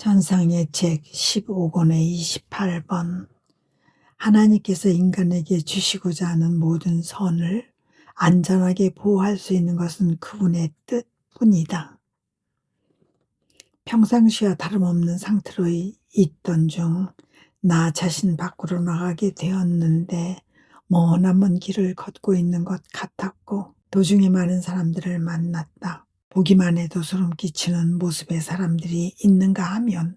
전상의 책 15권의 28번. 하나님께서 인간에게 주시고자 하는 모든 선을 안전하게 보호할 수 있는 것은 그분의 뜻뿐이다. 평상시와 다름없는 상태로 있던 중 나 자신 밖으로 나가게 되었는데 머나먼 길을 걷고 있는 것 같았고, 도중에 많은 사람들을 만났다. 보기만 해도 소름 끼치는 모습의 사람들이 있는가 하면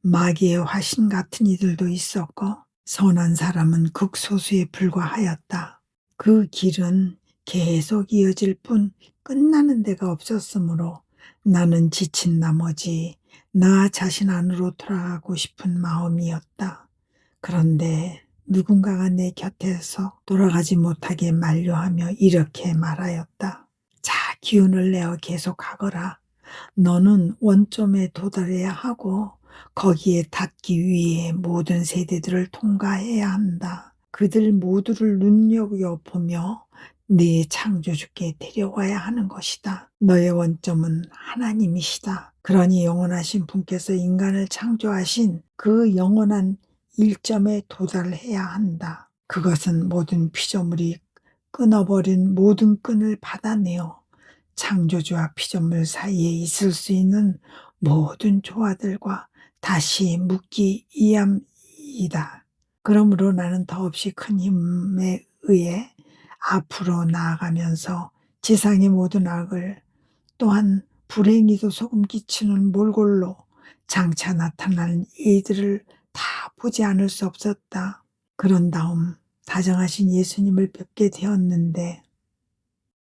마귀의 화신 같은 이들도 있었고, 선한 사람은 극소수에 불과하였다. 그 길은 계속 이어질 뿐 끝나는 데가 없었으므로 나는 지친 나머지 나 자신 안으로 돌아가고 싶은 마음이었다. 그런데 누군가가 내 곁에서 돌아가지 못하게 만류하며 이렇게 말하였다. 자, 기운을 내어 계속하거라. 너는 원점에 도달해야 하고 거기에 닿기 위해 모든 세대들을 통과해야 한다. 그들 모두를 눈여겨보며 네 창조주께 데려와야 하는 것이다. 너의 원점은 하나님이시다. 그러니 영원하신 분께서 인간을 창조하신 그 영원한 일점에 도달해야 한다. 그것은 모든 피조물이 끊어버린 모든 끈을 받아내어 창조주와 피조물 사이에 있을 수 있는 모든 조화들과 다시 묶기 위함이다. 그러므로 나는 더없이 큰 힘에 의해 앞으로 나아가면서 지상의 모든 악을, 또한 불행히도 소금 끼치는 몰골로 장차 나타나는 이들을 다 보지 않을 수 없었다. 그런 다음 다정하신 예수님을 뵙게 되었는데,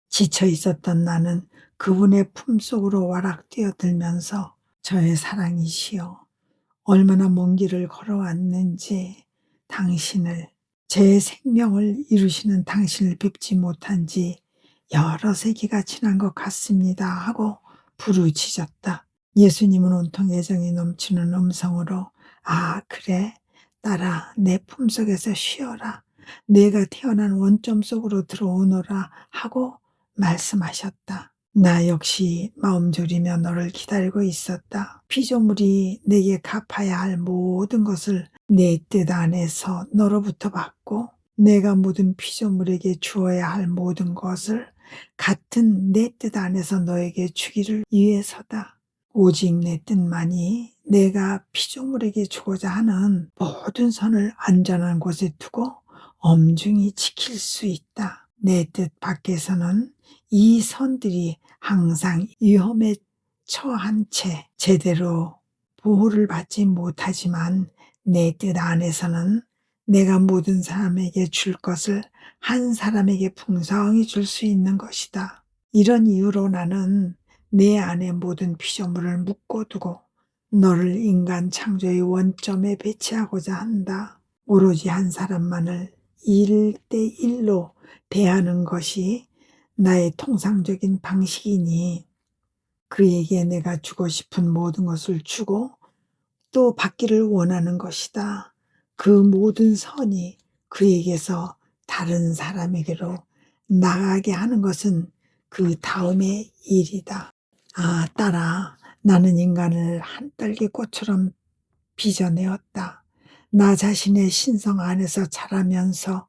지쳐 있었던 나는 그분의 품속으로 와락 뛰어들면서 저의 사랑이시여, 얼마나 먼 길을 걸어왔는지, 당신을, 제 생명을 이루시는 당신을 뵙지 못한 지 여러 세기가 지난 것 같습니다 하고 부르짖었다. 예수님은 온통 애정이 넘치는 음성으로 아, 그래, 딸아, 내 품속에서 쉬어라. 내가 태어난 원점 속으로 들어오너라 하고 말씀하셨다. 나 역시 마음 졸이며 너를 기다리고 있었다. 피조물이 내게 갚아야 할 모든 것을 내 뜻 안에서 너로부터 받고, 내가 모든 피조물에게 주어야 할 모든 것을 같은 내 뜻 안에서 너에게 주기를 위해서다. 오직 내 뜻만이 내가 피조물에게 주고자 하는 모든 선을 안전한 곳에 두고 엄중히 지킬 수 있다. 내 뜻 밖에서는 이 선들이 항상 위험에 처한 채 제대로 보호를 받지 못하지만, 내 뜻 안에서는 내가 모든 사람에게 줄 것을 한 사람에게 풍성히 줄 수 있는 것이다. 이런 이유로 나는 내 안에 모든 피조물을 묶어두고 너를 인간 창조의 원점에 배치하고자 한다. 오로지 한 사람만을 1대1로 대하는 것이 나의 통상적인 방식이니, 그에게 내가 주고 싶은 모든 것을 주고 또 받기를 원하는 것이다. 그 모든 선이 그에게서 다른 사람에게로 나가게 하는 것은 그 다음의 일이다. 아, 딸아, 나는 인간을 한 딸기 꽃처럼 빚어내었다. 나 자신의 신성 안에서 자라면서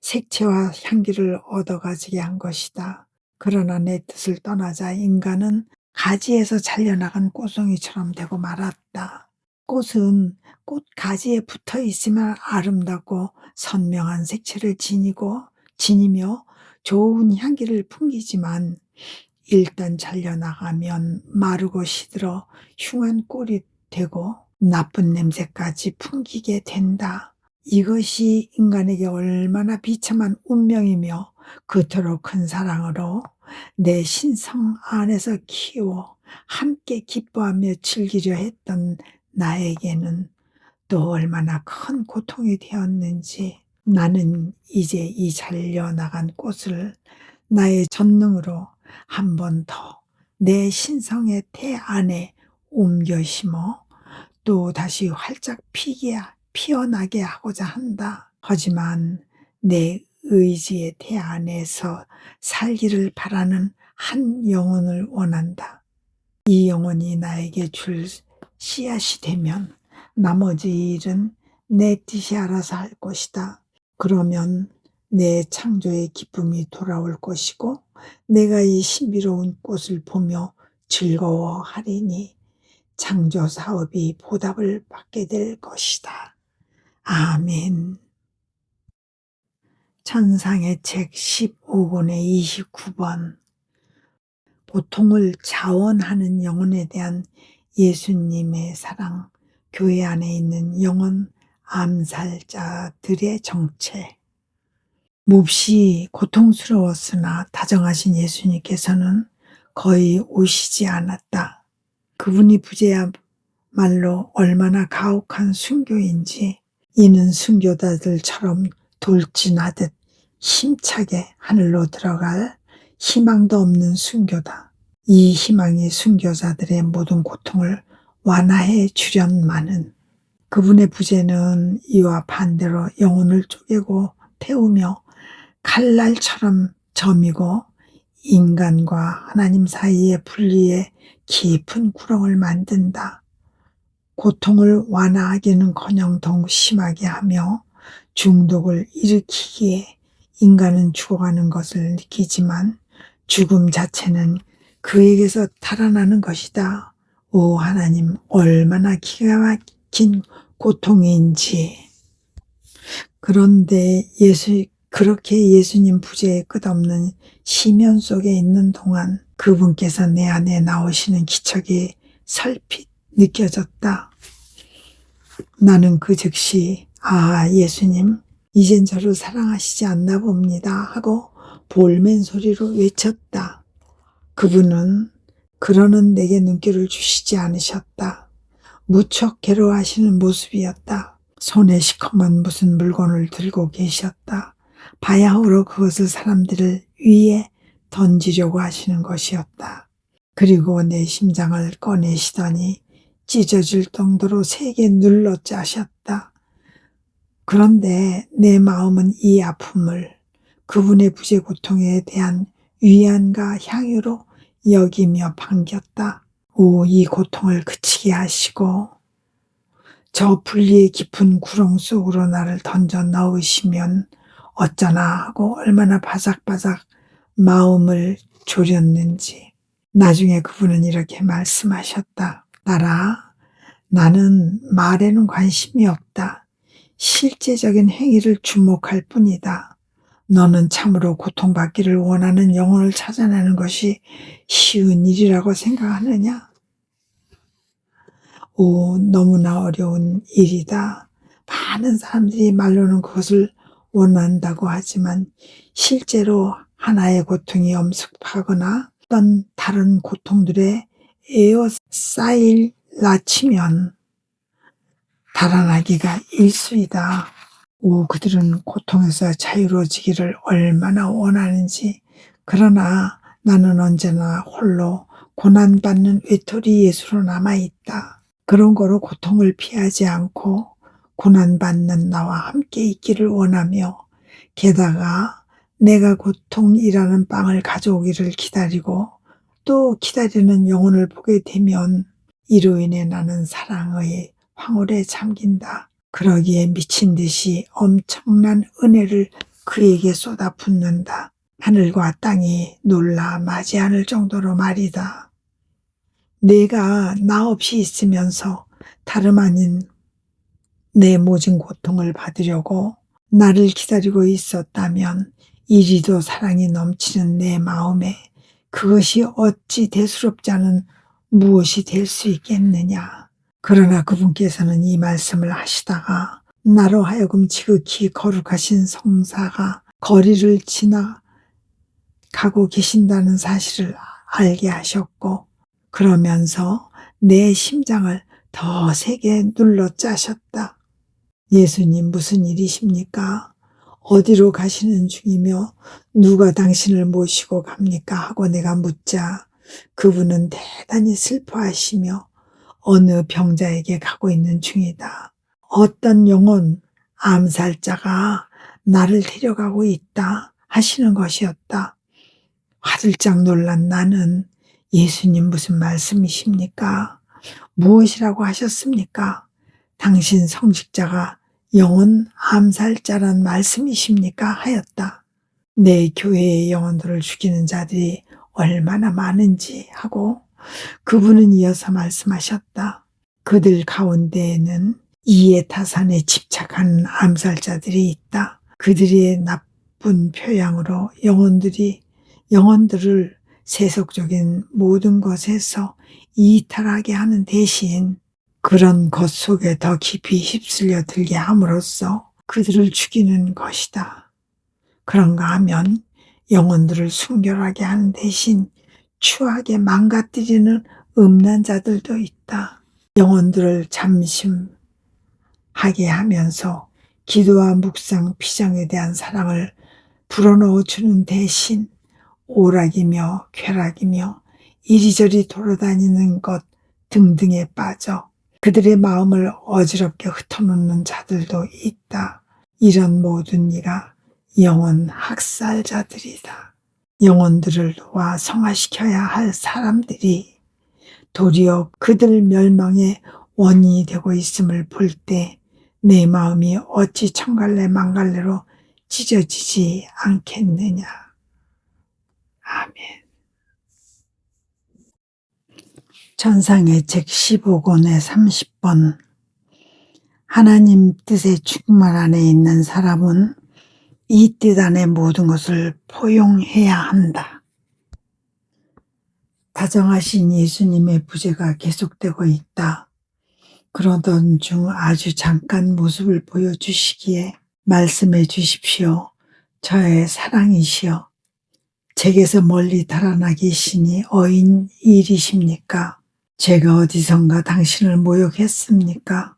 색채와 향기를 얻어가지게 한 것이다. 그러나 내 뜻을 떠나자 인간은 가지에서 잘려나간 꽃송이처럼 되고 말았다. 꽃은 꽃 가지에 붙어 있으면 아름답고 선명한 색채를 지니며 좋은 향기를 풍기지만, 일단 잘려나가면 마르고 시들어 흉한 꼴이 되고 나쁜 냄새까지 풍기게 된다. 이것이 인간에게 얼마나 비참한 운명이며 그토록 큰 사랑으로 내 신성 안에서 키워 함께 기뻐하며 즐기려 했던 나에게는 또 얼마나 큰 고통이 되었는지. 나는 이제 이 잘려나간 꽃을 나의 전능으로 한 번 더 내 신성의 태 안에 옮겨 심어 또 다시 활짝 피어나게 하고자 한다. 하지만 내 의지의 태 안에서 살기를 바라는 한 영혼을 원한다. 이 영혼이 나에게 줄 씨앗이 되면 나머지 일은 내 뜻이 알아서 할 것이다. 그러면 내 창조의 기쁨이 돌아올 것이고 내가 이 신비로운 꽃을 보며 즐거워하리니 창조 사업이 보답을 받게 될 것이다. 아멘. 천상의 책 15권의 29번. 고통을 자원하는 영혼에 대한 예수님의 사랑, 교회 안에 있는 영혼 암살자들의 정체. 몹시 고통스러웠으나 다정하신 예수님께서는 거의 오시지 않았다. 그분이 부재야말로 얼마나 가혹한 순교인지 이는 순교자들처럼 돌진하듯 힘차게 하늘로 들어갈 희망도 없는 순교다. 이 희망이 순교자들의 모든 고통을 완화해 주련마는 그분의 부재는 이와 반대로 영혼을 쪼개고 태우며 칼날처럼 점이고 인간과 하나님 사이의 분리에 깊은 구렁을 만든다. 고통을 완화하기는커녕 더욱 심하게 하며 중독을 일으키기에 인간은 죽어가는 것을 느끼지만 죽음 자체는 그에게서 달아나는 것이다. 오 하나님, 얼마나 기가 막힌 고통인지. 그런데 그렇게 예수님 부재의 끝없는 시면 속에 있는 동안 그분께서 내 안에 나오시는 기척이 설핏 느껴졌다. 나는 그 즉시 예수님 이젠 저를 사랑하시지 않나 봅니다 하고 볼멘 소리로 외쳤다. 그분은 그러는 내게 눈길을 주시지 않으셨다. 무척 괴로워하시는 모습이었다. 손에 시커먼 무슨 물건을 들고 계셨다. 바야흐로 그것을 사람들을 위에 던지려고 하시는 것이었다. 그리고 내 심장을 꺼내시더니 찢어질 정도로 세게 눌러 짜셨다. 그런데 내 마음은 이 아픔을 그분의 부재 고통에 대한 위안과 향유로 여기며 반겼다. 이 고통을 그치게 하시고 저 분리의 깊은 구렁 속으로 나를 던져 넣으시면 어쩌나 하고 얼마나 바삭바삭 마음을 졸였는지. 나중에 그분은 이렇게 말씀하셨다. 딸아, 나는 말에는 관심이 없다. 실제적인 행위를 주목할 뿐이다. 너는 참으로 고통받기를 원하는 영혼을 찾아내는 것이 쉬운 일이라고 생각하느냐? 너무나 어려운 일이다. 많은 사람들이 말로는 그것을 원한다고 하지만 실제로 하나의 고통이 엄습하거나 어떤 다른 고통들에 에어싸일 라치면 달아나기가 일수이다. 그들은 고통에서 자유로워지기를 얼마나 원하는지. 그러나 나는 언제나 홀로 고난받는 외톨이 예수로 남아있다. 그런 거로 고통을 피하지 않고 고난받는 나와 함께 있기를 원하며 게다가 내가 고통이라는 빵을 가져오기를 기다리고 또 기다리는 영혼을 보게 되면 이로 인해 나는 사랑의 황홀에 잠긴다. 그러기에 미친 듯이 엄청난 은혜를 그에게 쏟아붓는다. 하늘과 땅이 놀라 마지 않을 정도로 말이다. 내가 나 없이 있으면서 다름 아닌 내 모진 고통을 받으려고 나를 기다리고 있었다면 이리도 사랑이 넘치는 내 마음에 그것이 어찌 대수롭지 않은 무엇이 될 수 있겠느냐. 그러나 그분께서는 이 말씀을 하시다가 나로 하여금 지극히 거룩하신 성사가 거리를 지나가고 계신다는 사실을 알게 하셨고 그러면서 내 심장을 더 세게 눌러 짜셨다. 예수님 무슨 일이십니까? 어디로 가시는 중이며 누가 당신을 모시고 갑니까? 하고 내가 묻자 그분은 대단히 슬퍼하시며 어느 병자에게 가고 있는 중이다. 어떤 영혼 암살자가 나를 데려가고 있다 하시는 것이었다. 화들짝 놀란 나는 예수님 무슨 말씀이십니까? 무엇이라고 하셨습니까? 당신 성직자가 영혼 암살자란 말씀이십니까? 하였다. 내 교회의 영혼들을 죽이는 자들이 얼마나 많은지 하고 그분은 이어서 말씀하셨다. 그들 가운데에는 이해타산에 집착하는 암살자들이 있다. 그들의 나쁜 표양으로 영혼들을 세속적인 모든 것에서 이탈하게 하는 대신 그런 것 속에 더 깊이 휩쓸려 들게 함으로써 그들을 죽이는 것이다. 그런가 하면 영혼들을 순결하게 하는 대신 추하게 망가뜨리는 음란 자들도 있다. 영혼들을 잠심하게 하면서 기도와 묵상, 피정에 대한 사랑을 불어넣어 주는 대신 오락이며 쾌락이며 이리저리 돌아다니는 것 등등에 빠져 그들의 마음을 어지럽게 흩어놓는 자들도 있다. 이런 모든 이가 영혼 학살자들이다. 영혼들을 놓아 성화시켜야 할 사람들이 도리어 그들 멸망의 원인이 되고 있음을 볼 때 내 마음이 어찌 천갈래 만갈래로 찢어지지 않겠느냐. 아멘. 전상의 책 15권의 30번. 하나님 뜻의 충만 안에 있는 사람은 이 뜻 안의 모든 것을 포용해야 한다. 다정하신 예수님의 부재가 계속되고 있다. 그러던 중 아주 잠깐 모습을 보여주시기에 말씀해 주십시오. 저의 사랑이시여. 제게서 멀리 달아나 계시니 어인 일이십니까? 제가 어디선가 당신을 모욕했습니까?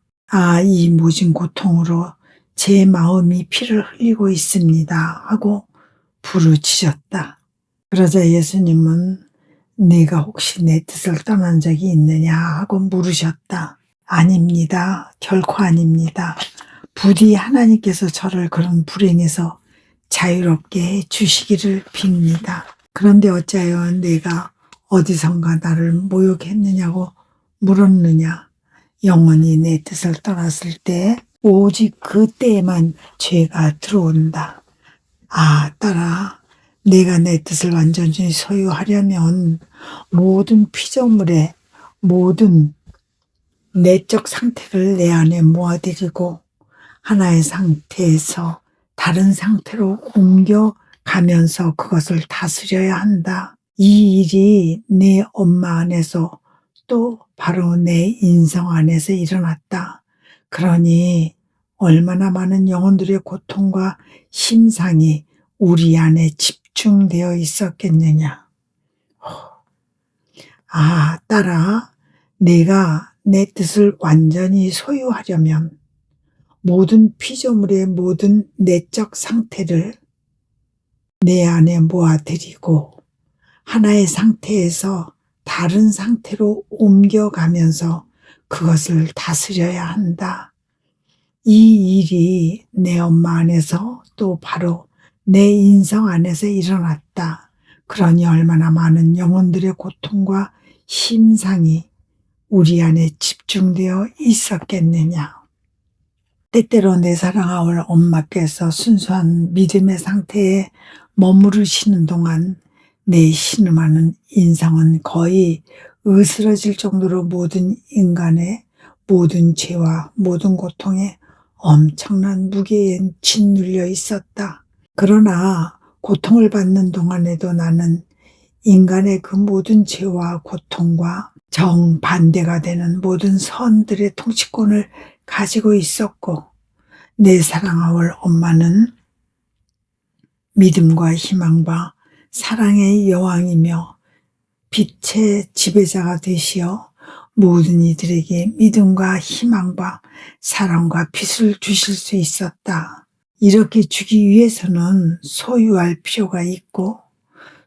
이 모진 고통으로 제 마음이 피를 흘리고 있습니다. 하고 부르짖었다. 그러자 예수님은 네가 혹시 내 뜻을 떠난 적이 있느냐 하고 물으셨다. 아닙니다. 결코 아닙니다. 부디 하나님께서 저를 그런 불행에서 자유롭게 해 주시기를 빕니다. 그런데 어찌하여 내가 어디선가 나를 모욕했느냐고 물었느냐. 영원히 내 뜻을 떠났을 때 오직 그때에만 죄가 들어온다. 딸아, 내가 내 뜻을 완전히 소유하려면 모든 피조물의 모든 내적 상태를 내 안에 모아들이고 하나의 상태에서 다른 상태로 옮겨가면서 그것을 다스려야 한다. 이 일이 내 엄마 안에서 또 바로 내 인성 안에서 일어났다. 그러니 얼마나 많은 영혼들의 고통과 심상이 우리 안에 집중되어 있었겠느냐. 딸아, 내가 내 뜻을 완전히 소유하려면 모든 피조물의 모든 내적 상태를 내 안에 모아들이고 하나의 상태에서 다른 상태로 옮겨가면서 그것을 다스려야 한다. 이 일이 내 엄마 안에서 또 바로 내 인성 안에서 일어났다. 그러니 얼마나 많은 영혼들의 고통과 심상이 우리 안에 집중되어 있었겠느냐. 때때로 내 사랑하올 엄마께서 순수한 믿음의 상태에 머무르시는 동안 내 신음하는 인성은 거의 으스러질 정도로 모든 인간의 모든 죄와 모든 고통에 엄청난 무게에 짓눌려 있었다. 그러나 고통을 받는 동안에도 나는 인간의 그 모든 죄와 고통과 정반대가 되는 모든 선들의 통치권을 가지고 있었고 내 사랑하올 엄마는 믿음과 희망과 사랑의 여왕이며 빛의 지배자가 되시어 모든 이들에게 믿음과 희망과 사랑과 빛을 주실 수 있었다. 이렇게 주기 위해서는 소유할 필요가 있고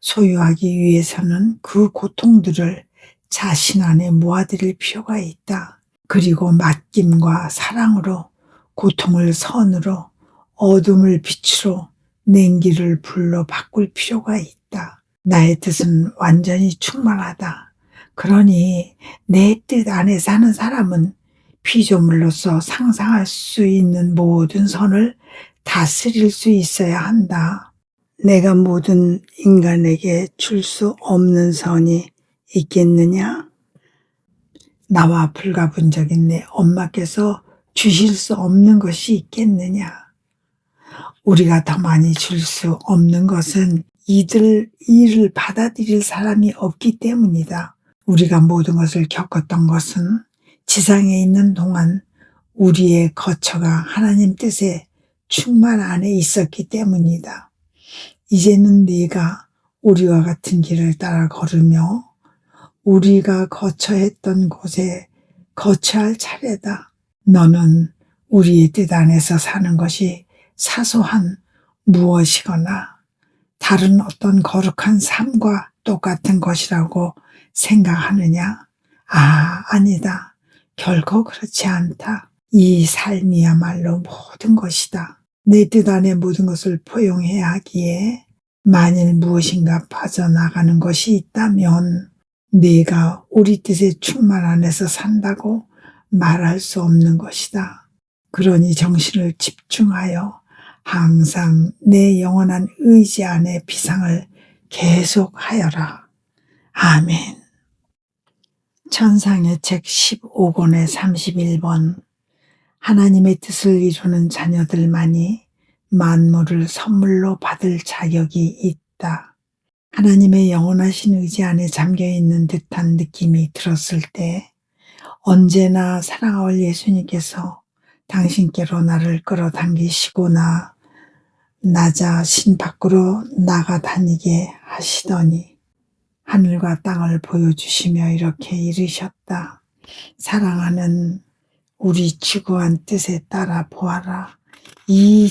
소유하기 위해서는 그 고통들을 자신 안에 모아들일 필요가 있다. 그리고 맡김과 사랑으로 고통을 선으로 어둠을 빛으로 냉기를 불로 바꿀 필요가 있다. 나의 뜻은 완전히 충만하다. 그러니 내 뜻 안에 사는 사람은 피조물로서 상상할 수 있는 모든 선을 다스릴 수 있어야 한다. 내가 모든 인간에게 줄 수 없는 선이 있겠느냐? 나와 불가분적인 내 엄마께서 주실 수 없는 것이 있겠느냐? 우리가 더 많이 줄 수 없는 것은 이들 일을 받아들일 사람이 없기 때문이다. 우리가 모든 것을 겪었던 것은 지상에 있는 동안 우리의 거처가 하나님 뜻의 충만 안에 있었기 때문이다. 이제는 네가 우리와 같은 길을 따라 걸으며 우리가 거처했던 곳에 거처할 차례다. 너는 우리의 뜻 안에서 사는 것이 사소한 무엇이거나 다른 어떤 거룩한 삶과 똑같은 것이라고 생각하느냐? 아니다. 결코 그렇지 않다. 이 삶이야말로 모든 것이다. 내 뜻 안에 모든 것을 포용해야 하기에 만일 무엇인가 빠져나가는 것이 있다면 네가 우리 뜻의 충만 안에서 산다고 말할 수 없는 것이다. 그러니 정신을 집중하여 항상 내 영원한 의지 안에 비상을 계속하여라. 아멘. 천상의 책 15권의 31번. 하나님의 뜻을 이루는 자녀들만이 만물을 선물로 받을 자격이 있다. 하나님의 영원하신 의지 안에 잠겨있는 듯한 느낌이 들었을 때 언제나 사랑할 예수님께서 당신께로 나를 끌어당기시고나 나 자신 밖으로 나가다니게 하시더니 하늘과 땅을 보여주시며 이렇게 이르셨다. 사랑하는 우리 지구한 뜻에 따라 보아라. 이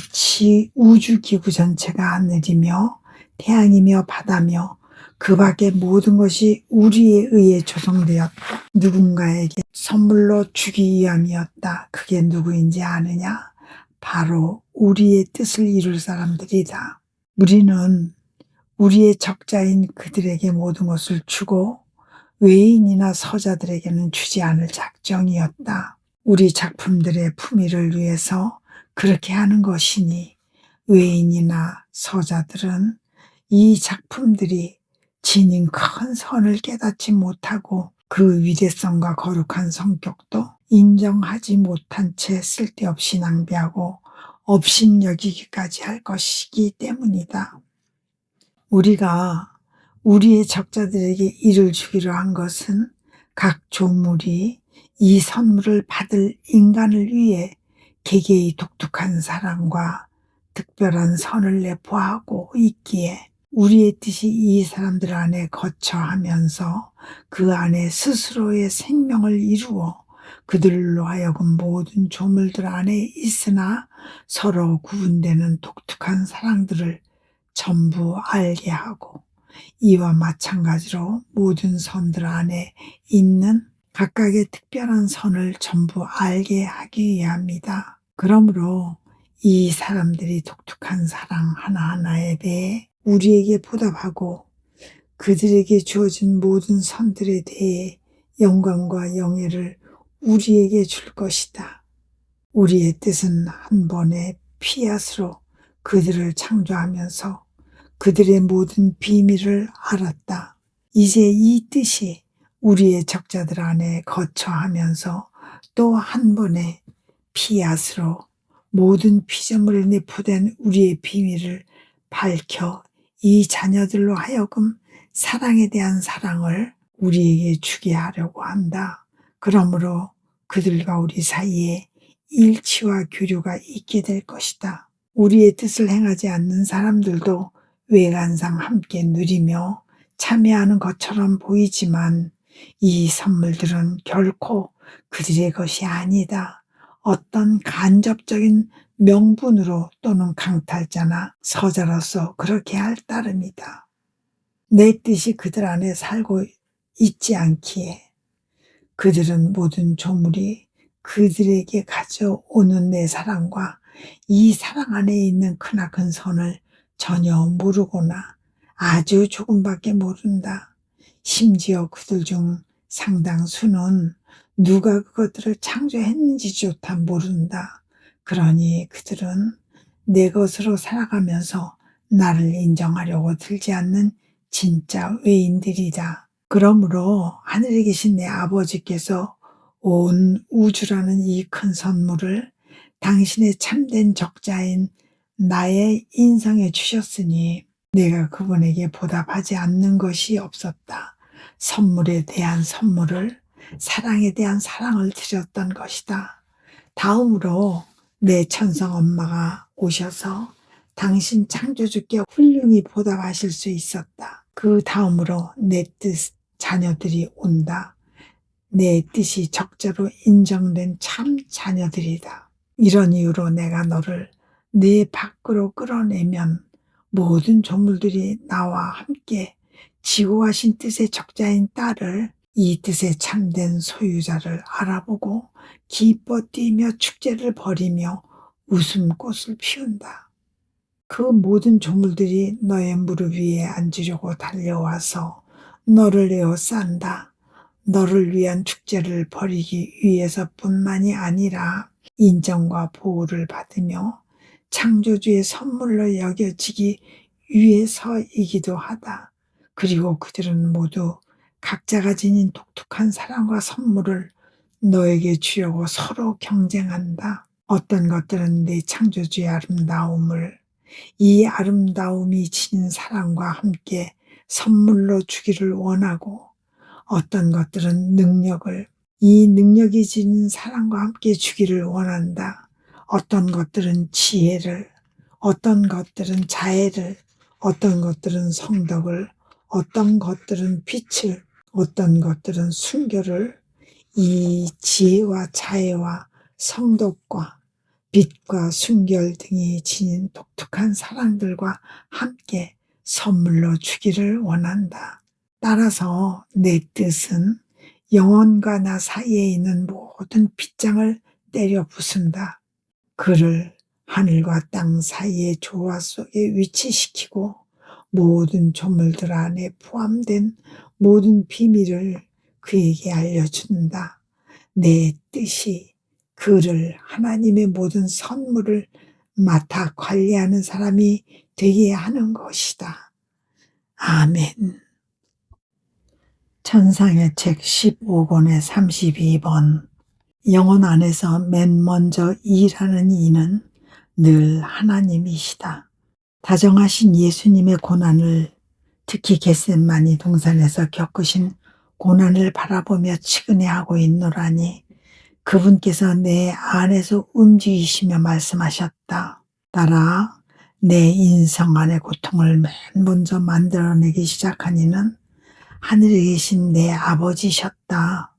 우주기구 전체가 하늘이며 태양이며 바다며 그 밖의 모든 것이 우리에 의해 조성되었다. 누군가에게 선물로 주기 위함이었다. 그게 누구인지 아느냐? 바로 우리의 뜻을 이룰 사람들이다. 우리는 우리의 적자인 그들에게 모든 것을 주고 외인이나 서자들에게는 주지 않을 작정이었다. 우리 작품들의 품위를 위해서 그렇게 하는 것이니 외인이나 서자들은 이 작품들이 지닌 큰 선을 깨닫지 못하고 그 위대성과 거룩한 성격도 인정하지 못한 채 쓸데없이 낭비하고 업신여기기까지 할 것이기 때문이다. 우리가 우리의 적자들에게 일을 주기로 한 것은 각 조물이 이 선물을 받을 인간을 위해 개개의 독특한 사랑과 특별한 선을 내포하고 있기에 우리의 뜻이 이 사람들 안에 거처하면서 그 안에 스스로의 생명을 이루어 그들로 하여금 모든 조물들 안에 있으나 서로 구분되는 독특한 사랑들을 전부 알게 하고 이와 마찬가지로 모든 선들 안에 있는 각각의 특별한 선을 전부 알게 하기 위함이다. 그러므로 이 사람들이 독특한 사랑 하나하나에 대해 우리에게 보답하고 그들에게 주어진 모든 선들에 대해 영광과 영예를 우리에게 줄 것이다. 우리의 뜻은 한 번의 피앗으로 그들을 창조하면서 그들의 모든 비밀을 알았다. 이제 이 뜻이 우리의 적자들 안에 거처하면서 또 한 번의 피앗으로 모든 피조물에 내포된 우리의 비밀을 밝혀 이 자녀들로 하여금 사랑에 대한 사랑을 우리에게 주게 하려고 한다. 그러므로 그들과 우리 사이에 일치와 교류가 있게 될 것이다. 우리의 뜻을 행하지 않는 사람들도 외관상 함께 누리며 참여하는 것처럼 보이지만 이 선물들은 결코 그들의 것이 아니다. 어떤 간접적인 명분으로 또는 강탈자나 서자로서 그렇게 할 따름이다. 내 뜻이 그들 안에 살고 있지 않기에 그들은 모든 조물이 그들에게 가져오는 내 사랑과 이 사랑 안에 있는 크나큰 선을 전혀 모르거나 아주 조금밖에 모른다. 심지어 그들 중 상당수는 누가 그것들을 창조했는지조차 모른다. 그러니 그들은 내 것으로 살아가면서 나를 인정하려고 들지 않는 진짜 외인들이다. 그러므로 하늘에 계신 내 아버지께서 온 우주라는 이 큰 선물을 당신의 참된 적자인 나의 인성에 주셨으니 내가 그분에게 보답하지 않는 것이 없었다. 선물에 대한 선물을, 사랑에 대한 사랑을 드렸던 것이다. 다음으로 내 천성 엄마가 오셔서 당신 창조주께 훌륭히 보답하실 수 있었다. 그 다음으로 내 뜻 자녀들이 온다. 내 뜻이 적자로 인정된 참 자녀들이다. 이런 이유로 내가 너를 내 밖으로 끌어내면 모든 조물들이 나와 함께 지고 가신 뜻의 적자인 딸을, 이 뜻의 참된 소유자를 알아보고 기뻐 뛰며 축제를 벌이며 웃음꽃을 피운다. 그 모든 조물들이 너의 무릎 위에 앉으려고 달려와서 너를 에워싼다. 너를 위한 축제를 벌이기 위해서뿐만이 아니라 인정과 보호를 받으며 창조주의 선물로 여겨지기 위해서이기도 하다. 그리고 그들은 모두 각자가 지닌 독특한 사랑과 선물을 너에게 주려고 서로 경쟁한다. 어떤 것들은 내 창조주의 아름다움을, 이 아름다움이 지닌 사랑과 함께 선물로 주기를 원하고, 어떤 것들은 능력을, 이 능력이 지닌 사랑과 함께 주기를 원한다. 어떤 것들은 지혜를, 어떤 것들은 자애를, 어떤 것들은 성덕을, 어떤 것들은 빛을, 어떤 것들은 순결을, 이 지혜와 자애와 성덕과 빛과 순결 등이 지닌 독특한 사랑들과 함께 선물로 주기를 원한다. 따라서 내 뜻은 영혼과 나 사이에 있는 모든 빗장을 때려 부순다. 그를 하늘과 땅 사이의 조화 속에 위치시키고 모든 조물들 안에 포함된 모든 비밀을 그에게 알려준다. 내 뜻이 그를 하나님의 모든 선물을 맡아 관리하는 사람이 되게 하는 것이다. 아멘. 천상의 책 15권의 32번. 영혼 안에서 맨 먼저 일하는 이는 늘 하나님이시다. 다정하신 예수님의 고난을, 특히 겟세마니 동산에서 겪으신 고난을 바라보며 치근해하고 있노라니 그분께서 내 안에서 움직이시며 말씀하셨다. 따라 내 인성 안의 고통을 맨 먼저 만들어내기 시작한 이는 하늘에 계신 내 아버지셨다.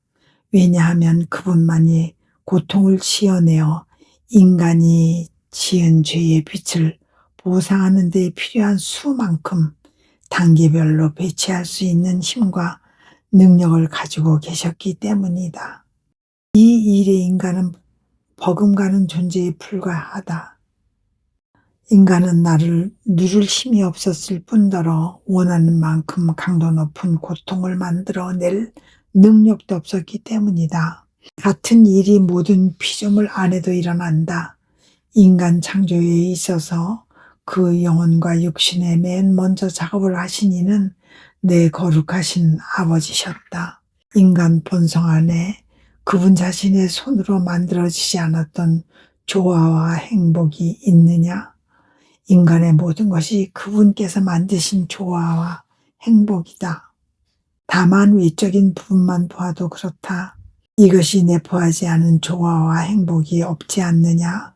왜냐하면 그분만이 고통을 지어내어 인간이 지은 죄의 빛을 보상하는 데 필요한 수만큼 단계별로 배치할 수 있는 힘과 능력을 가지고 계셨기 때문이다. 이 일에 인간은 버금가는 존재에 불과하다. 인간은 나를 누를 힘이 없었을 뿐더러 원하는 만큼 강도 높은 고통을 만들어낼 능력도 없었기 때문이다. 같은 일이 모든 피조물 안에도 일어난다. 인간 창조에 있어서 그 영혼과 육신에 맨 먼저 작업을 하신 이는 내 거룩하신 아버지셨다. 인간 본성 안에 그분 자신의 손으로 만들어지지 않았던 조화와 행복이 있느냐? 인간의 모든 것이 그분께서 만드신 조화와 행복이다. 다만 외적인 부분만 보아도 그렇다. 이것이 내포하지 않은 조화와 행복이 없지 않느냐?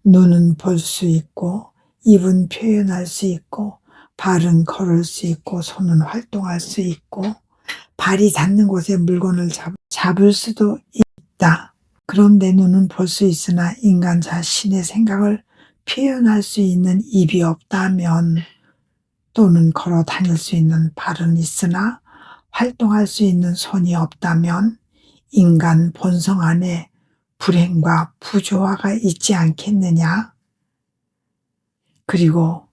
눈은 볼 수 있고, 입은 표현할 수 있고, 발은 걸을 수 있고, 손은 활동할 수 있고, 발이 닿는 곳에 물건을 잡을 수도 있다. 그럼 내 눈은 볼 수 있으나 인간 자신의 생각을 표현할 수 있는 입이 없다면, 또는 걸어 다닐 수 있는 발은 있으나 활동할 수 있는 손이 없다면 인간 본성 안에 불행과 부조화가 있지 않겠느냐? 그리고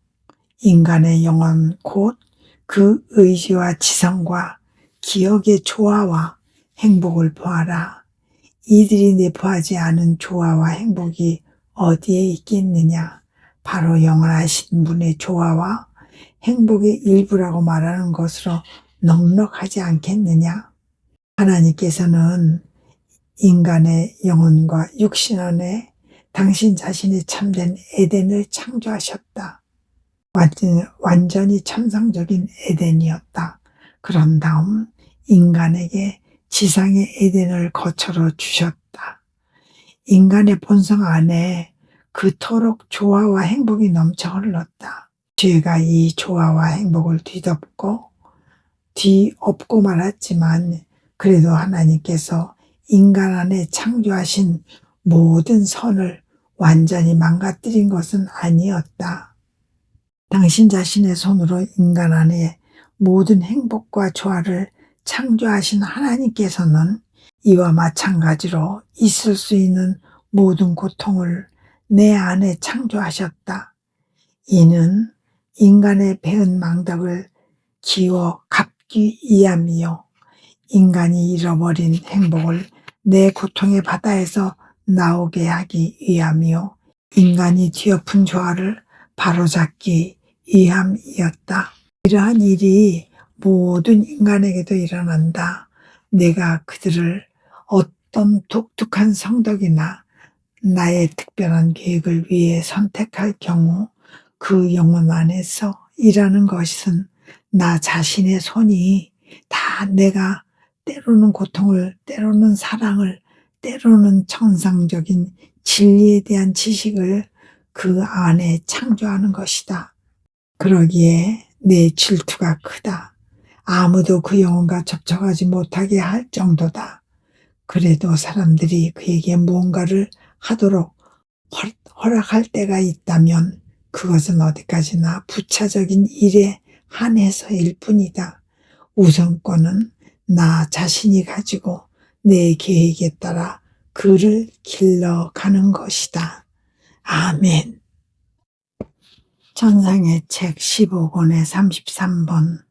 인간의 영혼 곧 그 의지와 지성과 기억의 조화와 행복을 보아라. 이들이 내포하지 않은 조화와 행복이 어디에 있겠느냐. 바로 영원하신 분의 조화와 행복의 일부라고 말하는 것으로 넉넉하지 않겠느냐. 하나님께서는 인간의 영혼과 육신 안에 당신 자신이 참된 에덴을 창조하셨다. 완전히 천상적인 에덴이었다. 그런 다음 인간에게 지상의 에덴을 거처로 주셨다. 인간의 본성 안에 그토록 조화와 행복이 넘쳐 흘렀다. 죄가 이 조화와 행복을 뒤엎고 말았지만 그래도 하나님께서 인간 안에 창조하신 모든 선을 완전히 망가뜨린 것은 아니었다. 당신 자신의 손으로 인간 안에 모든 행복과 조화를 창조하신 하나님께서는 이와 마찬가지로 있을 수 있는 모든 고통을 내 안에 창조하셨다. 이는 인간의 배은 망덕을 기워 갚기 위함이요. 인간이 잃어버린 행복을 내 고통의 바다에서 나오게 하기 위함이요. 인간이 뒤엎은 조화를 바로잡기 위함이었다. 이러한 일이 모든 인간에게도 일어난다. 내가 그들을 어떤 독특한 성덕이나 나의 특별한 계획을 위해 선택할 경우 그 영혼 안에서 일하는 것은 나 자신의 손이 다 내가 때로는 고통을, 때로는 사랑을, 때로는 정상적인 진리에 대한 지식을 그 안에 창조하는 것이다. 그러기에 내 질투가 크다. 아무도 그 영혼과 접촉하지 못하게 할 정도다. 그래도 사람들이 그에게 무언가를 하도록 허락할 때가 있다면 그것은 어디까지나 부차적인 일에 한해서일 뿐이다. 우선권은 나 자신이 가지고 내 계획에 따라 그를 길러가는 것이다. 아멘. 천상의 책 15권의 33번.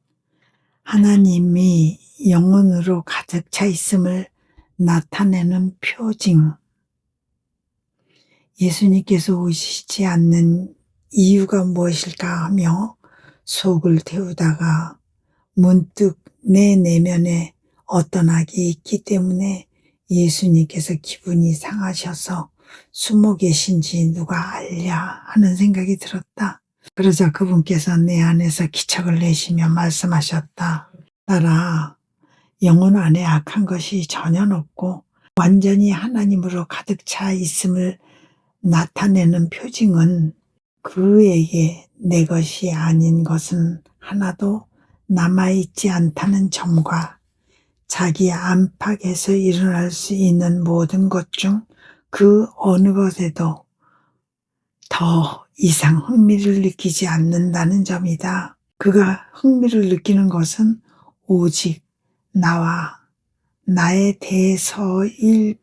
하나님이 영혼으로 가득 차 있음을 나타내는 표징. 예수님께서 오시지 않는 이유가 무엇일까 하며 속을 태우다가 문득 내 내면에 어떤 악이 있기 때문에 예수님께서 기분이 상하셔서 숨어 계신지 누가 알랴 하는 생각이 들었다. 그러자 그분께서 내 안에서 기척을 내시며 말씀하셨다. 딸아, 영혼 안에 악한 것이 전혀 없고 완전히 하나님으로 가득 차 있음을 나타내는 표징은 그에게 내 것이 아닌 것은 하나도 남아있지 않다는 점과 자기 안팎에서 일어날 수 있는 모든 것 중 그 어느 것에도 더 이상 흥미를 느끼지 않는다는 점이다. 그가 흥미를 느끼는 것은 오직 나와 나에 대해서일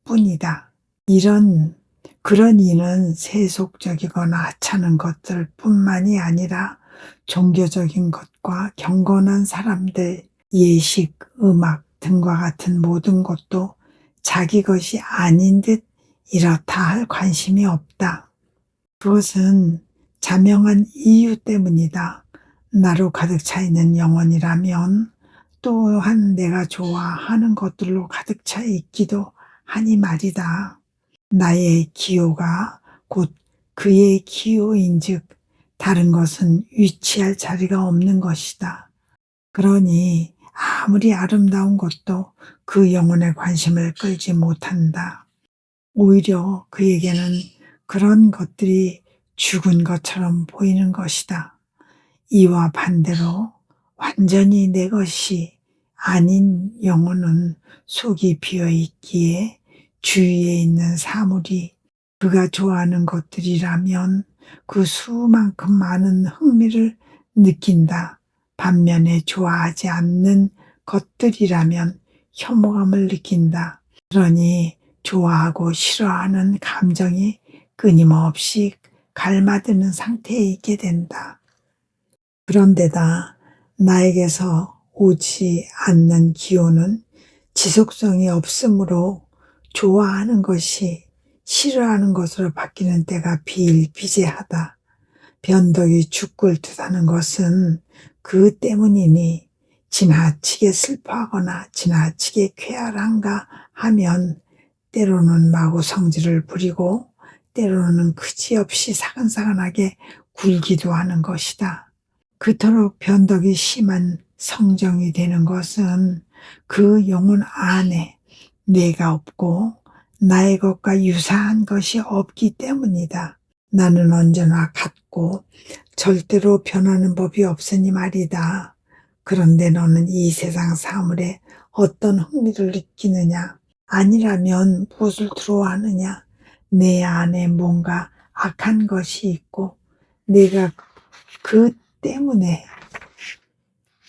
뿐이다. 그런 이는 세속적이거나 하찮은 것들 뿐만이 아니라 종교적인 것과 경건한 사람들, 예식, 음악 등과 같은 모든 것도 자기 것이 아닌 듯 이렇다 할 관심이 없다. 그것은 자명한 이유 때문이다. 나로 가득 차 있는 영혼이라면 또한 내가 좋아하는 것들로 가득 차 있기도 하니 말이다. 나의 기호가 곧 그의 기호인즉 다른 것은 위치할 자리가 없는 것이다. 그러니 아무리 아름다운 것도 그 영혼의 관심을 끌지 못한다. 오히려 그에게는 그런 것들이 죽은 것처럼 보이는 것이다. 이와 반대로 완전히 내 것이 아닌 영혼은 속이 비어 있기에 주위에 있는 사물이 그가 좋아하는 것들이라면 그 수만큼 많은 흥미를 느낀다. 반면에 좋아하지 않는 것들이라면 혐오감을 느낀다. 그러니 좋아하고 싫어하는 감정이 끊임없이 갈마드는 상태에 있게 된다. 그런데다 나에게서 오지 않는 기호는 지속성이 없으므로 좋아하는 것이 싫어하는 것으로 바뀌는 때가 비일비재하다. 변덕이 죽골 듯하는 것은 그 때문이니 지나치게 슬퍼하거나 지나치게 쾌활한가 하면 때로는 마구 성질을 부리고 때로는 그지없이 사근사근하게 굴기도 하는 것이다. 그토록 변덕이 심한 성정이 되는 것은 그 영혼 안에 내가 없고 나의 것과 유사한 것이 없기 때문이다. 나는 언제나 같고 절대로 변하는 법이 없으니 말이다. 그런데 너는 이 세상 사물에 어떤 흥미를 느끼느냐? 아니라면 무엇을 두려워하느냐? 내 안에 뭔가 악한 것이 있고 내가 그 때문에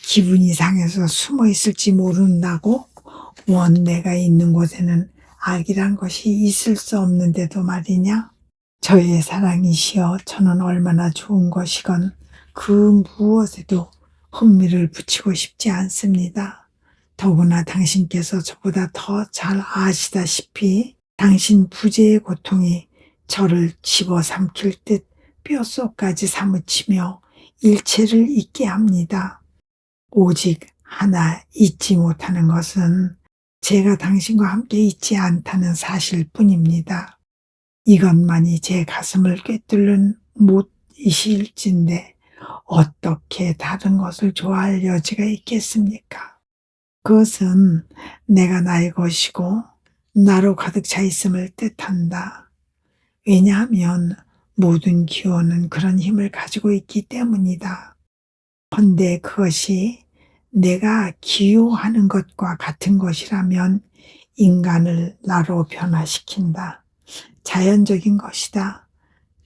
기분이 상해서 숨어 있을지 모른다고? 원내가 있는 곳에는 악이란 것이 있을 수 없는데도 말이냐? 저의 사랑이시여, 저는 얼마나 좋은 것이건 그 무엇에도 흥미를 붙이고 싶지 않습니다. 더구나 당신께서 저보다 더 잘 아시다시피 당신 부재의 고통이 저를 집어삼킬 듯 뼛속까지 사무치며 일체를 잊게 합니다. 오직 하나 잊지 못하는 것은 제가 당신과 함께 있지 않다는 사실뿐입니다. 이것만이 제 가슴을 꿰뚫는 못이실진데 어떻게 다른 것을 좋아할 여지가 있겠습니까? 그것은 내가 나의 것이고 나로 가득 차 있음을 뜻한다. 왜냐하면 모든 기호는 그런 힘을 가지고 있기 때문이다. 헌데 그것이 내가 기호하는 것과 같은 것이라면 인간을 나로 변화시킨다. 자연적인 것이다.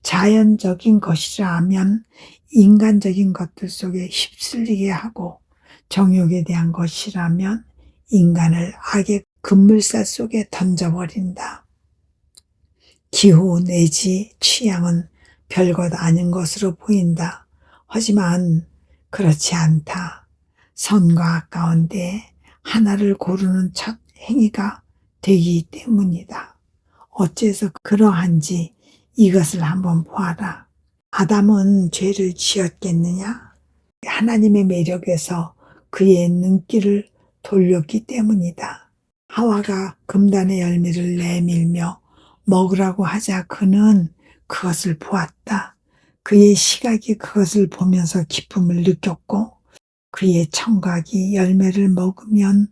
자연적인 것이라면 인간적인 것들 속에 휩쓸리게 하고 정욕에 대한 것이라면 인간을 악의 급물살 속에 던져버린다. 기호 내지 취향은 별것 아닌 것으로 보인다. 하지만 그렇지 않다. 선과 가운데 하나를 고르는 첫 행위가 되기 때문이다. 어째서 그러한지 이것을 한번 보아라. 아담은 죄를 지었겠느냐? 하나님의 매력에서 그의 눈길을 돌렸기 때문이다. 하와가 금단의 열매를 내밀며 먹으라고 하자 그는 그것을 보았다. 그의 시각이 그것을 보면서 기쁨을 느꼈고 그의 청각이 열매를 먹으면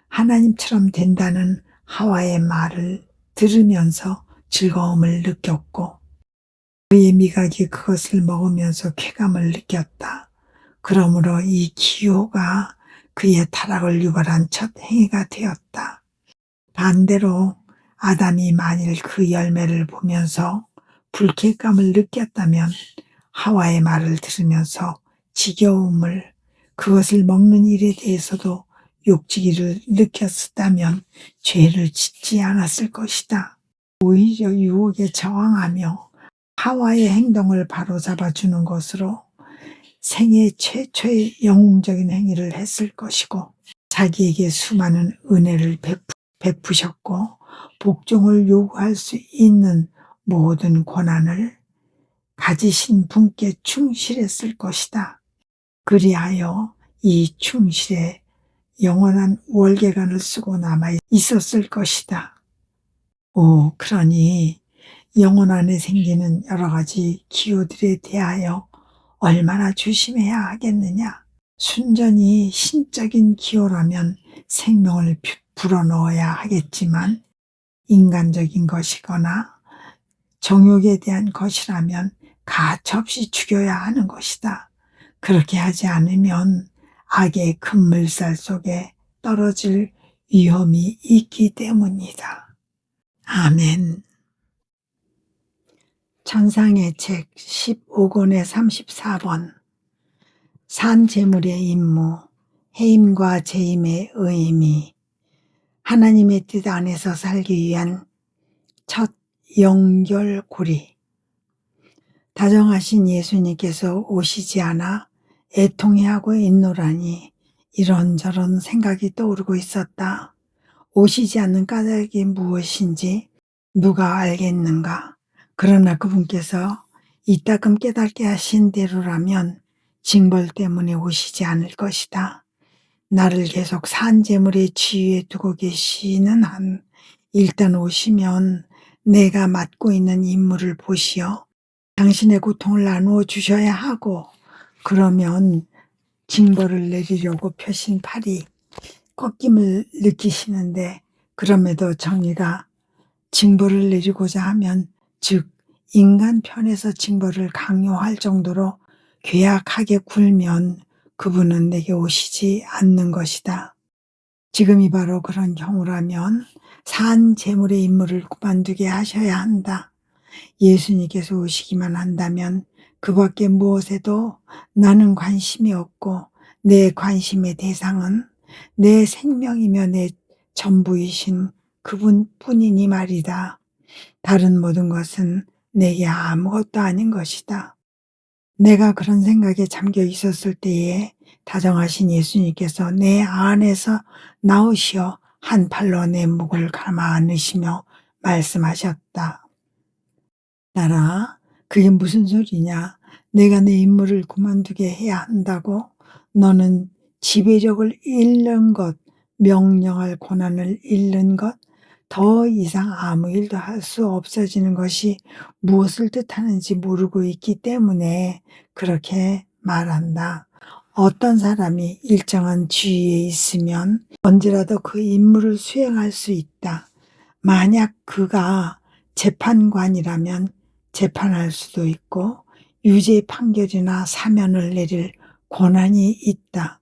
하나님처럼 된다는 하와의 말을 들으면서 즐거움을 느꼈고 그의 미각이 그것을 먹으면서 쾌감을 느꼈다. 그러므로 이 기호가 그의 타락을 유발한 첫 행위가 되었다. 반대로 아담이 만일 그 열매를 보면서 불쾌감을 느꼈다면 하와의 말을 들으면서 지겨움을 그것을 먹는 일에 대해서도 욕지기를 느꼈다면 죄를 짓지 않았을 것이다. 오히려 유혹에 저항하며 하와의 행동을 바로잡아주는 것으로 생애 최초의 영웅적인 행위를 했을 것이고 자기에게 수많은 은혜를 베푸셨고 복종을 요구할 수 있는 모든 권한을 가지신 분께 충실했을 것이다. 그리하여 이 충실에 영원한 월계관을 쓰고 남아 있었을 것이다. 그러니 영혼 안에 생기는 여러 가지 기호들에 대하여 얼마나 조심해야 하겠느냐. 순전히 신적인 기호라면 생명을 불어넣어야 하겠지만 인간적인 것이거나 정욕에 대한 것이라면 가차없이 죽여야 하는 것이다. 그렇게 하지 않으면 악의 큰 물살 속에 떨어질 위험이 있기 때문이다. 아멘. 천상의 책 15권의 34번 산재물의 임무, 해임과 재임의 의미, 하나님의 뜻 안에서 살기 위한 첫 연결고리. 다정하신 예수님께서 오시지 않아 애통해하고 있노라니 이런저런 생각이 떠오르고 있었다. 오시지 않는 까닭이 무엇인지 누가 알겠는가? 그러나 그분께서 이따금 깨닫게 하신 대로라면 징벌 때문에 오시지 않을 것이다. 나를 계속 산재물의 지위에 두고 계시는 한 일단 오시면 내가 맡고 있는 임무를 보시어 당신의 고통을 나누어 주셔야 하고, 그러면 징벌을 내리려고 펴신 팔이 꺾임을 느끼시는데, 그럼에도 정의가 징벌을 내리고자 하면, 즉 인간 편에서 징벌을 강요할 정도로 괴악하게 굴면 그분은 내게 오시지 않는 것이다. 지금이 바로 그런 경우라면 산 제물의 임무를 그만두게 하셔야 한다. 예수님께서 오시기만 한다면 그 밖에 무엇에도 나는 관심이 없고, 내 관심의 대상은 내 생명이며 내 전부이신 그분뿐이니 말이다. 다른 모든 것은 내게 아무것도 아닌 것이다. 내가 그런 생각에 잠겨 있었을 때에 다정하신 예수님께서 내 안에서 나오시어 한 팔로 내 목을 감아 안으시며 말씀하셨다. 나라, 그게 무슨 소리냐? 내가 내 임무를 그만두게 해야 한다고? 너는 지배력을 잃는 것, 명령할 권한을 잃는 것, 더 이상 아무 일도 할 수 없어지는 것이 무엇을 뜻하는지 모르고 있기 때문에 그렇게 말한다. 어떤 사람이 일정한 지위에 있으면 언제라도 그 임무를 수행할 수 있다. 만약 그가 재판관이라면 재판할 수도 있고 유죄 판결이나 사면을 내릴 권한이 있다.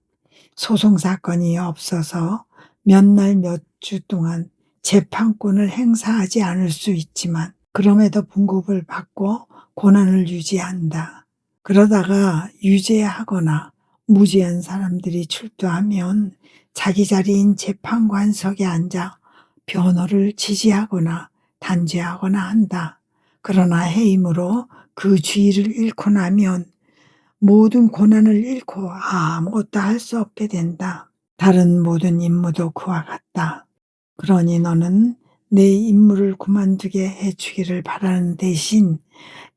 소송 사건이 없어서 몇 날 몇 주 동안 재판권을 행사하지 않을 수 있지만 그럼에도 분급을 받고 권한을 유지한다. 그러다가 유죄하거나 무죄한 사람들이 출두하면 자기 자리인 재판관석에 앉아 변호를 지지하거나 단죄하거나 한다. 그러나 해임으로 그 주의를 잃고 나면 모든 권한을 잃고 아무것도 할 수 없게 된다. 다른 모든 임무도 그와 같다. 그러니 너는 내 임무를 그만두게 해주기를 바라는 대신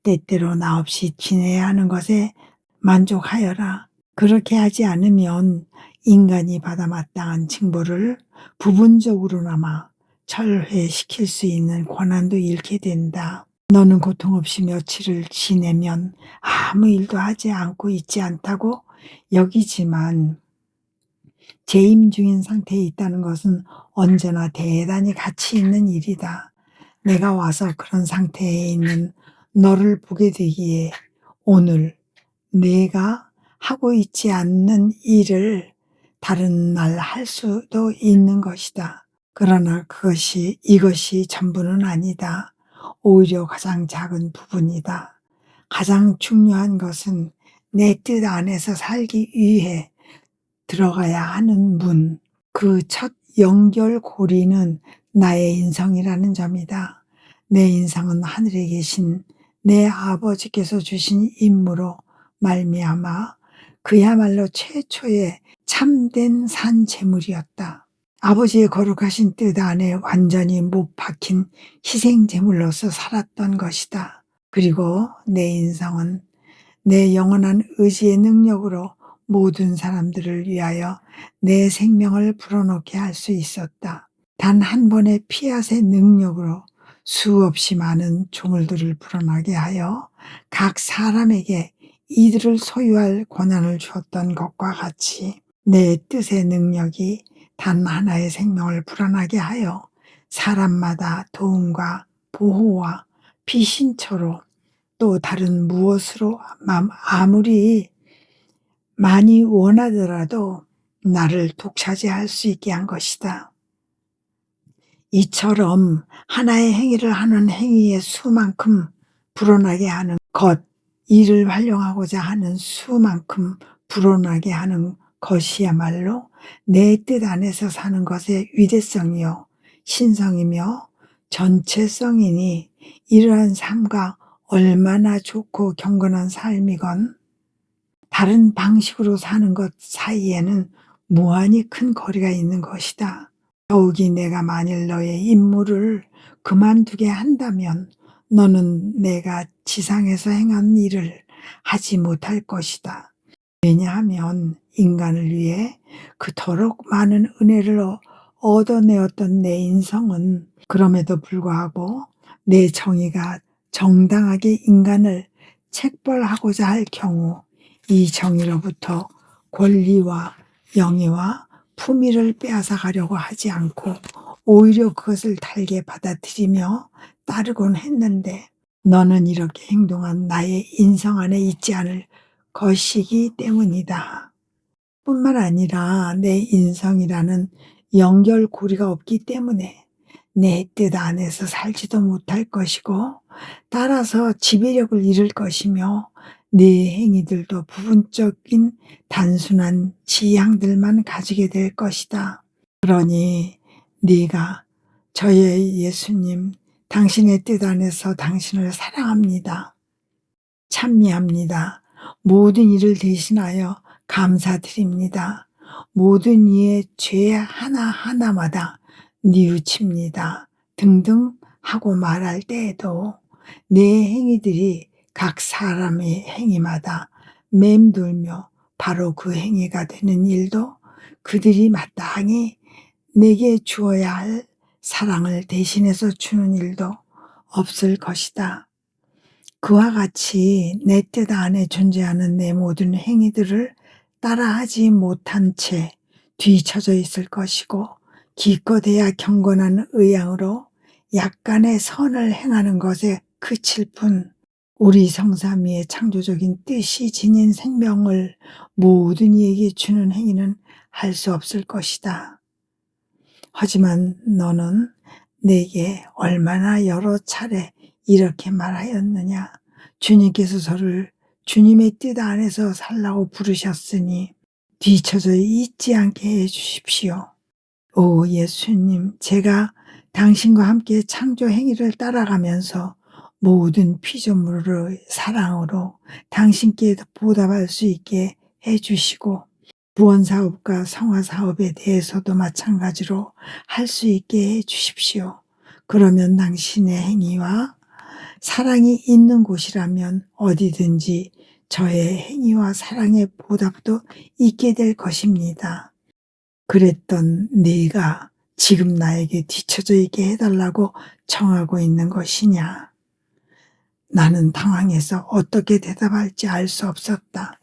때때로 나 없이 지내야 하는 것에 만족하여라. 그렇게 하지 않으면 인간이 받아 마땅한 징벌을 부분적으로나마 철회시킬 수 있는 권한도 잃게 된다. 너는 고통 없이 며칠을 지내면 아무 일도 하지 않고 있지 않다고 여기지만 재임 중인 상태에 있다는 것은 언제나 대단히 가치 있는 일이다. 내가 와서 그런 상태에 있는 너를 보게 되기에 오늘 내가 하고 있지 않는 일을 다른 날 할 수도 있는 것이다. 그러나 이것이 전부는 아니다. 오히려 가장 작은 부분이다. 가장 중요한 것은 내 뜻 안에서 살기 위해 들어가야 하는 문, 그 첫 연결고리는 나의 인성이라는 점이다. 내 인성은 하늘에 계신 내 아버지께서 주신 임무로 말미암아 그야말로 최초의 참된 산제물이었다. 아버지의 거룩하신 뜻 안에 완전히 못 박힌 희생제물로서 살았던 것이다. 그리고 내 인성은 내 영원한 의지의 능력으로 모든 사람들을 위하여 내 생명을 불어넣게 할 수 있었다. 단 한 번의 피앗의 능력으로 수없이 많은 조물들을 불어나게 하여 각 사람에게 이들을 소유할 권한을 주었던 것과 같이 내 뜻의 능력이 단 하나의 생명을 불어나게 하여 사람마다 도움과 보호와 피신처로 또 다른 무엇으로 아무리 많이 원하더라도 나를 독차지할 수 있게 한 것이다. 이처럼 하나의 행위를 하는 행위의 수만큼 불어나게 하는 것, 이를 활용하고자 하는 수만큼 불어나게 하는 것이야말로 내 뜻 안에서 사는 것의 위대성이요 신성이며 전체성이니 이러한 삶과 얼마나 좋고 경건한 삶이건 다른 방식으로 사는 것 사이에는 무한히 큰 거리가 있는 것이다. 더욱이 내가 만일 너의 임무를 그만두게 한다면 너는 내가 지상에서 행한 일을 하지 못할 것이다. 왜냐하면 인간을 위해 그토록 많은 은혜를 얻어내었던 내 인성은 그럼에도 불구하고 내 정의가 정당하게 인간을 책벌하고자 할 경우 이 정의로부터 권리와 영예와 품위를 빼앗아 가려고 하지 않고 오히려 그것을 달게 받아들이며 따르곤 했는데 너는 이렇게 행동한 나의 인성 안에 있지 않을 것이기 때문이다. 뿐만 아니라 내 인성이라는 연결고리가 없기 때문에 내 뜻 안에서 살지도 못할 것이고 따라서 지배력을 잃을 것이며 네 행위들도 부분적인 단순한 지향들만 가지게 될 것이다. 그러니 네가 저의 예수님, 당신의 뜻 안에서 당신을 사랑합니다. 찬미합니다. 모든 일을 대신하여 감사드립니다. 모든 이의 죄 하나하나마다 뉘우칩니다. 등등 하고 말할 때에도 내 행위들이 각 사람의 행위마다 맴돌며 바로 그 행위가 되는 일도 그들이 마땅히 내게 주어야 할 사랑을 대신해서 주는 일도 없을 것이다. 그와 같이 내 뜻 안에 존재하는 내 모든 행위들을 따라하지 못한 채 뒤처져 있을 것이고 기껏해야 경건한 의향으로 약간의 선을 행하는 것에 그칠 뿐 우리 성삼위의 창조적인 뜻이 지닌 생명을 모든 이에게 주는 행위는 할 수 없을 것이다. 하지만 너는 내게 얼마나 여러 차례 이렇게 말하였느냐. 주님께서 저를 주님의 뜻 안에서 살라고 부르셨으니 뒤처져 있지 않게 해주십시오. 오 예수님, 제가 당신과 함께 창조 행위를 따라가면서 모든 피조물을 사랑으로 당신께 보답할 수 있게 해주시고 구원사업과 성화사업에 대해서도 마찬가지로 할 수 있게 해주십시오. 그러면 당신의 행위와 사랑이 있는 곳이라면 어디든지 저의 행위와 사랑의 보답도 있게 될 것입니다. 그랬던 네가 지금 나에게 뒤처져 있게 해달라고 청하고 있는 것이냐? 나는 당황해서 어떻게 대답할지 알 수 없었다.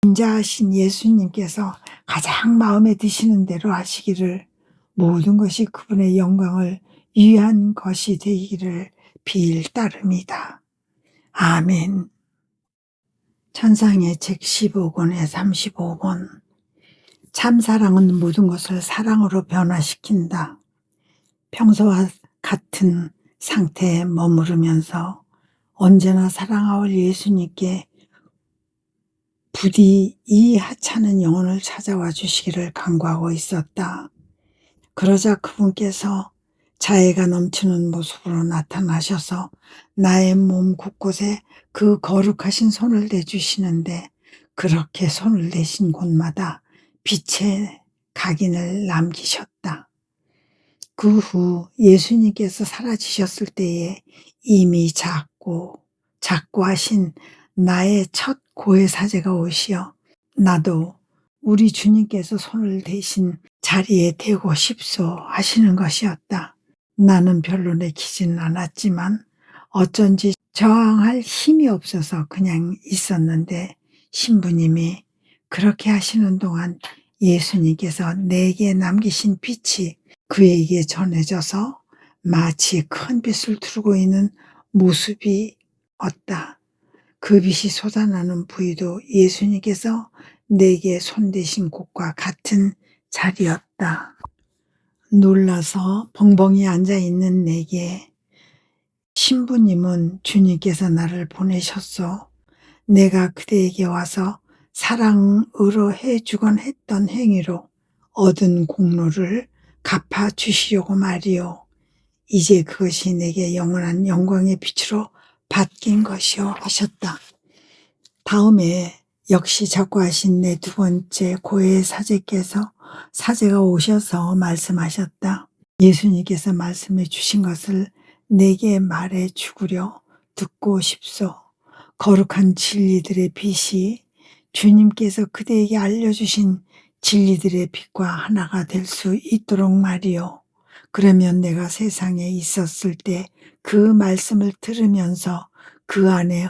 인자하신 예수님께서 가장 마음에 드시는 대로 하시기를 모든 것이 그분의 영광을 위한 것이 되기를 빌 따름이다. 아멘. 천상의 책 15권의 35권. 참사랑은 모든 것을 사랑으로 변화시킨다. 평소와 같은 상태에 머무르면서 언제나 사랑하올 예수님께 부디 이 하찮은 영혼을 찾아와 주시기를 간구하고 있었다. 그러자 그분께서 자애가 넘치는 모습으로 나타나셔서 나의 몸 곳곳에 그 거룩하신 손을 대주시는데 그렇게 손을 대신 곳마다 빛의 각인을 남기셨다. 그 후 예수님께서 사라지셨을 때에 이미 작고 하신 나의 첫 고해사제가 오시어 나도 우리 주님께서 손을 대신 자리에 대고 싶소 하시는 것이었다. 나는 별로 내키지는 않았지만 어쩐지 저항할 힘이 없어서 그냥 있었는데 신부님이 그렇게 하시는 동안 예수님께서 내게 남기신 빛이 그에게 전해져서 마치 큰 빛을 두르고 있는 모습이 었다. 그 빛이 솟아나는 부위도 예수님께서 내게 손대신 곳과 같은 자리였다. 놀라서 벙벙이 앉아있는 내게 신부님은 주님께서 나를 보내셨소. 내가 그대에게 와서 사랑으로 해주곤 했던 행위로 얻은 공로를 갚아주시려고 말이오. 이제 그것이 내게 영원한 영광의 빛으로 바뀐 것이오 하셨다. 다음에 역시 적과하신 내 두 번째 고해 사제가 오셔서 말씀하셨다. 예수님께서 말씀해 주신 것을 내게 말해 주구려 듣고 싶소. 거룩한 진리들의 빛이 주님께서 그대에게 알려주신 진리들의 빛과 하나가 될 수 있도록 말이요. 그러면 내가 세상에 있었을 때 그 말씀을 들으면서 그 안에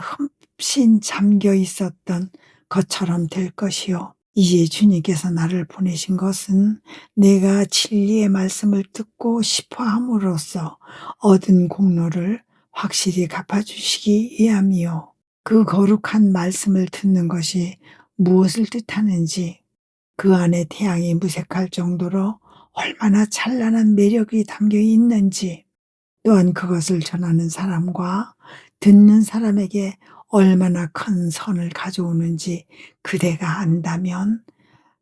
흠씬 잠겨 있었던 것처럼 될 것이요. 이제 주님께서 나를 보내신 것은 내가 진리의 말씀을 듣고 싶어 함으로써 얻은 공로를 확실히 갚아주시기 위함이요. 그 거룩한 말씀을 듣는 것이 무엇을 뜻하는지, 그 안에 태양이 무색할 정도로 얼마나 찬란한 매력이 담겨 있는지, 또한 그것을 전하는 사람과 듣는 사람에게 얼마나 큰 선을 가져오는지 그대가 안다면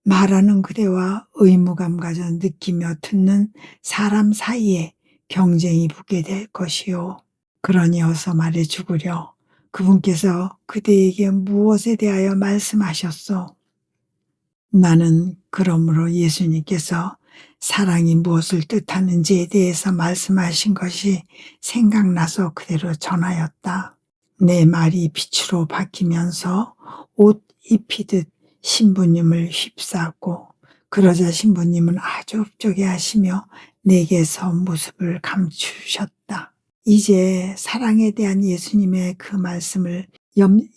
말하는 그대와 의무감 가져 느끼며 듣는 사람 사이에 경쟁이 붙게 될 것이요. 그러니 어서 말해 주구려. 그분께서 그대에게 무엇에 대하여 말씀하셨소? 나는 그러므로 예수님께서 사랑이 무엇을 뜻하는지에 대해서 말씀하신 것이 생각나서 그대로 전하였다. 내 말이 빛으로 바뀌면서 옷 입히듯 신부님을 휩싸고, 그러자 신부님은 아주 흡족해 하시며 내게서 모습을 감추셨다. 이제 사랑에 대한 예수님의 그 말씀을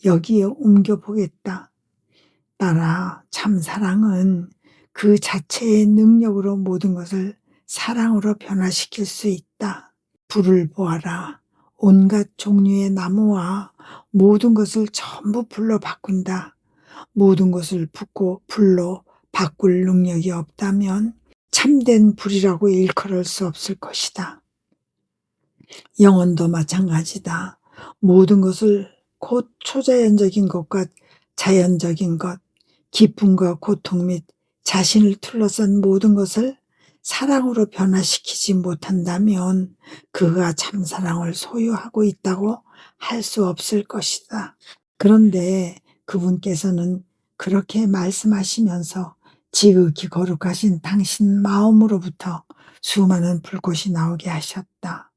여기에 옮겨보겠다. 따라 참 사랑은 그 자체의 능력으로 모든 것을 사랑으로 변화시킬 수 있다. 불을 보아라. 온갖 종류의 나무와 모든 것을 전부 불로 바꾼다. 모든 것을 불로 바꿀 능력이 없다면 참된 불이라고 일컬을 수 없을 것이다. 영혼도 마찬가지다. 모든 것을 곧 초자연적인 것과 자연적인 것, 기쁨과 고통 및 자신을 둘러싼 모든 것을 사랑으로 변화시키지 못한다면 그가 참사랑을 소유하고 있다고 할 수 없을 것이다. 그런데 그분께서는 그렇게 말씀하시면서 지극히 거룩하신 당신 마음으로부터 수많은 불꽃이 나오게 하셨다.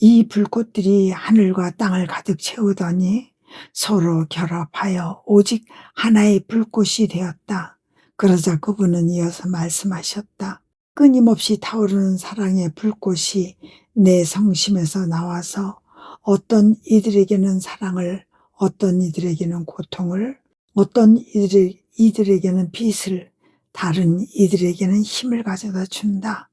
이 불꽃들이 하늘과 땅을 가득 채우더니 서로 결합하여 오직 하나의 불꽃이 되었다. 그러자 그분은 이어서 말씀하셨다. 끊임없이 타오르는 사랑의 불꽃이 내 성심에서 나와서 어떤 이들에게는 사랑을, 어떤 이들에게는 고통을, 어떤 이들에게는 빛을, 다른 이들에게는 힘을 가져다 준다.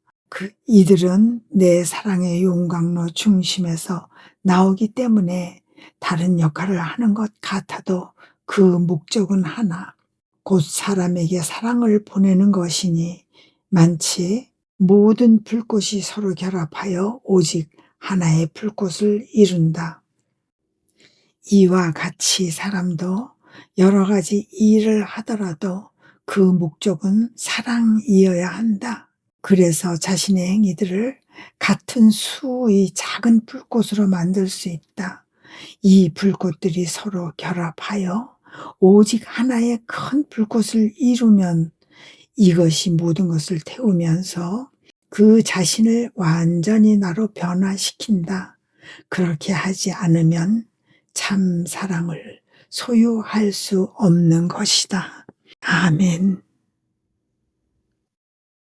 이들은 내 사랑의 용광로 중심에서 나오기 때문에 다른 역할을 하는 것 같아도 그 목적은 하나, 곧 사람에게 사랑을 보내는 것이니 만치 모든 불꽃이 서로 결합하여 오직 하나의 불꽃을 이룬다. 이와 같이 사람도 여러 가지 일을 하더라도 그 목적은 사랑이어야 한다. 그래서 자신의 행위들을 같은 수의 작은 불꽃으로 만들 수 있다. 이 불꽃들이 서로 결합하여 오직 하나의 큰 불꽃을 이루면 이것이 모든 것을 태우면서 그 자신을 완전히 나로 변화시킨다. 그렇게 하지 않으면 참 사랑을 소유할 수 없는 것이다. 아멘.